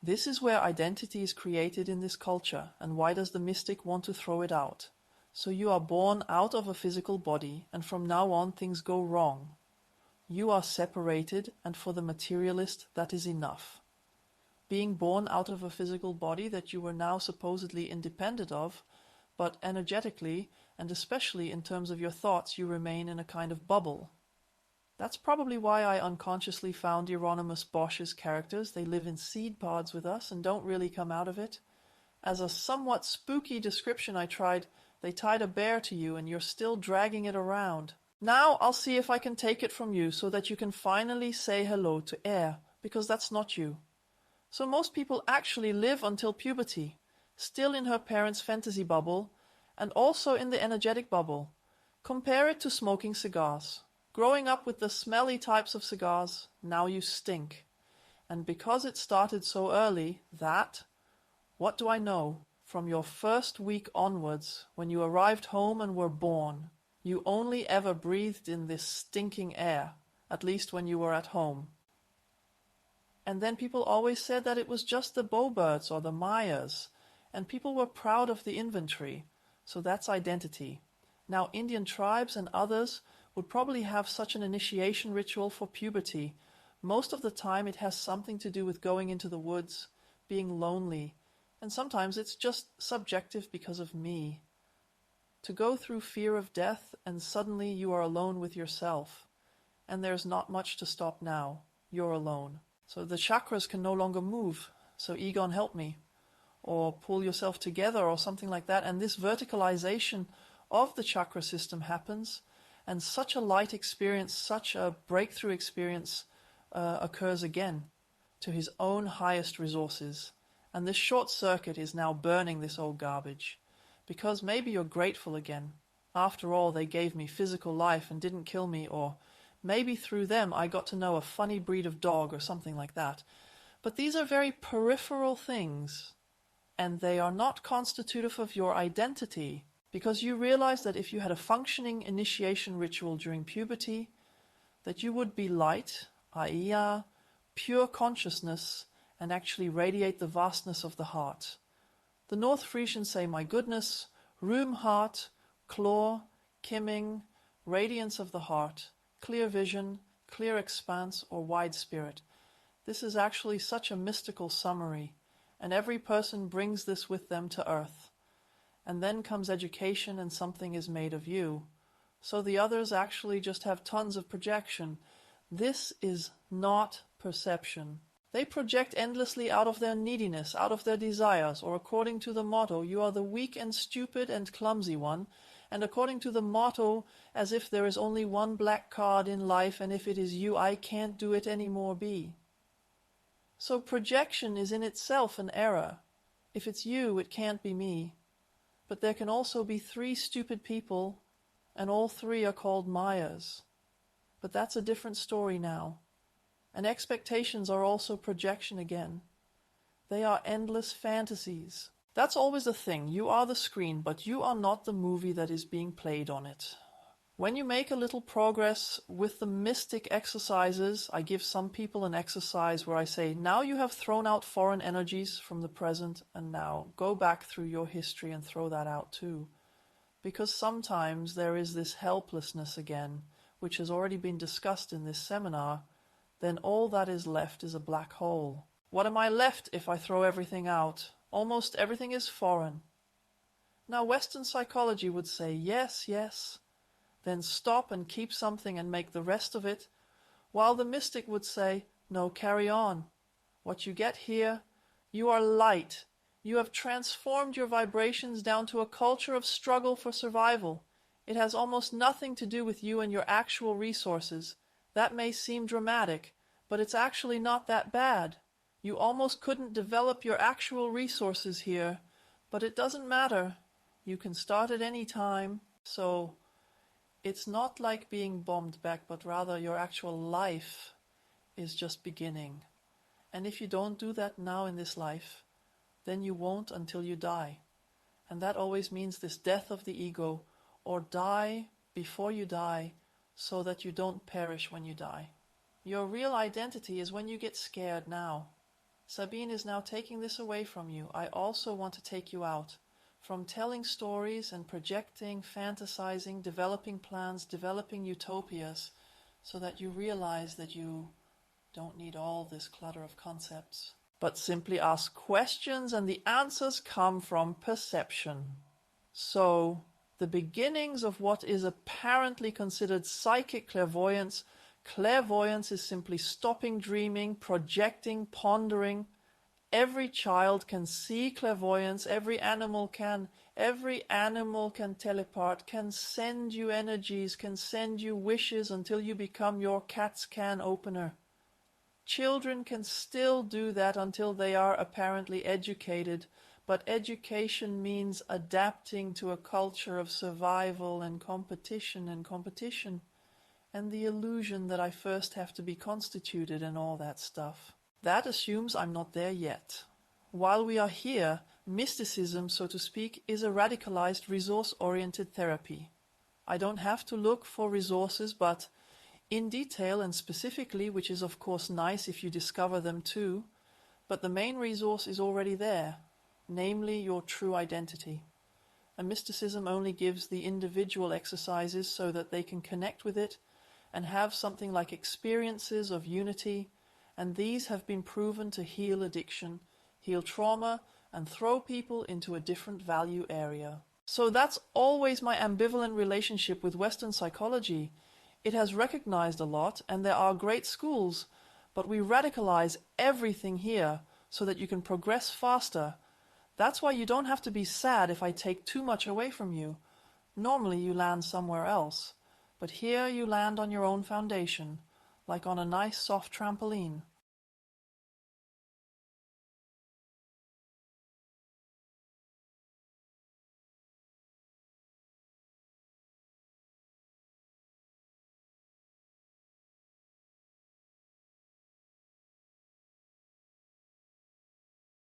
This is where identity is created in this culture, and why does the mystic want to throw it out? So you are born out of a physical body, and from now on things go wrong. You are separated, and for the materialist that is enough. Being born out of a physical body that you were now supposedly independent of, but energetically, and especially in terms of your thoughts, you remain in a kind of bubble. That's probably why I unconsciously found Hieronymus Bosch's characters. They live in seed pods with us and don't really come out of it. As a somewhat spooky description I tried, they tied a bear to you and you're still dragging it around. Now I'll see if I can take it from you so that you can finally say hello to air, because that's not you. So most people actually live until puberty, still in her parents' fantasy bubble, and also in the energetic bubble. Compare it to smoking cigars. Growing up with the smelly types of cigars, now you stink. And because it started so early, what do I know? From your first week onwards, when you arrived home and were born, you only ever breathed in this stinking air, at least when you were at home. And then people always said that it was just the Bowbirds or the Mayas, and people were proud of the inventory. So that's identity. Now Indian tribes and others would probably have such an initiation ritual for puberty. Most of the time it has something to do with going into the woods, being lonely, and sometimes it's just subjective because of me. To go through fear of death and suddenly you are alone with yourself. And there's not much to stop now. You're alone. So the chakras can no longer move. So Egon, help me. Or pull yourself together or something like that. And this verticalization of the chakra system happens. And such a light experience, such a breakthrough experience occurs again to his own highest resources. And this short circuit is now burning this old garbage. Because maybe you're grateful again. After all, they gave me physical life and didn't kill me, or maybe through them I got to know a funny breed of dog or something like that. But these are very peripheral things, and they are not constitutive of your identity, because you realize that if you had a functioning initiation ritual during puberty, that you would be light, i.e. pure consciousness, and actually radiate the vastness of the heart. The North Frisians say, my goodness, room heart, claw, kimming, radiance of the heart, clear vision, clear expanse, or wide spirit. This is actually such a mystical summary, and every person brings this with them to earth. And then comes education and something is made of you. So the others actually just have tons of projection. This is not perception. They project endlessly out of their neediness, out of their desires, or according to the motto, you are the weak and stupid and clumsy one, and according to the motto, as if there is only one black card in life, and if it is you, I can't do it any more be. So projection is in itself an error. If it's you, it can't be me. But there can also be 3 stupid people, and all 3 are called Mayas. But that's a different story now. And expectations are also projection again. They are endless fantasies. That's always the thing. You are the screen, but you are not the movie that is being played on it. When you make a little progress with the mystic exercises, I give some people an exercise where I say, now you have thrown out foreign energies from the present, and now go back through your history and throw that out too. Because sometimes there is this helplessness again, which has already been discussed in this seminar. Then all that is left is a black hole. What am I left if I throw everything out? Almost everything is foreign. Now Western psychology would say, yes, yes, then stop and keep something and make the rest of it, while the mystic would say, no, carry on. What you get here, you are light. You have transformed your vibrations down to a culture of struggle for survival. It has almost nothing to do with you and your actual resources. That may seem dramatic, but it's actually not that bad. You almost couldn't develop your actual resources here, but it doesn't matter. You can start at any time. So it's not like being bombed back, but rather your actual life is just beginning. And if you don't do that now in this life, then you won't until you die. And that always means this death of the ego, or die before you die, so that you don't perish when you die. Your real identity is when you get scared now. Sabine is now taking this away from you. I also want to take you out. From telling stories and projecting, fantasizing, developing plans, developing utopias, so that you realize that you don't need all this clutter of concepts, but simply ask questions and the answers come from perception. So, the beginnings of what is apparently considered psychic clairvoyance. Clairvoyance is simply stopping dreaming, projecting, pondering. Every child can see clairvoyance, every animal can teleport, can send you energies, can send you wishes until you become your CAT scan opener. Children can still do that until they are apparently educated, but education means adapting to a culture of survival and competition, and the illusion that I first have to be constituted and all that stuff. That assumes I'm not there yet. While we are here, mysticism, so to speak, is a radicalized resource-oriented therapy. I don't have to look for resources, but in detail and specifically, which is of course nice if you discover them too, but the main resource is already there, namely your true identity. And mysticism only gives the individual exercises so that they can connect with it and have something like experiences of unity, and these have been proven to heal addiction, heal trauma, and throw people into a different value area. So that's always my ambivalent relationship with Western psychology. It has recognized a lot, and there are great schools, but we radicalize everything here so that you can progress faster. That's why you don't have to be sad if I take too much away from you. Normally you land somewhere else, but here you land on your own foundation, like on a nice soft trampoline.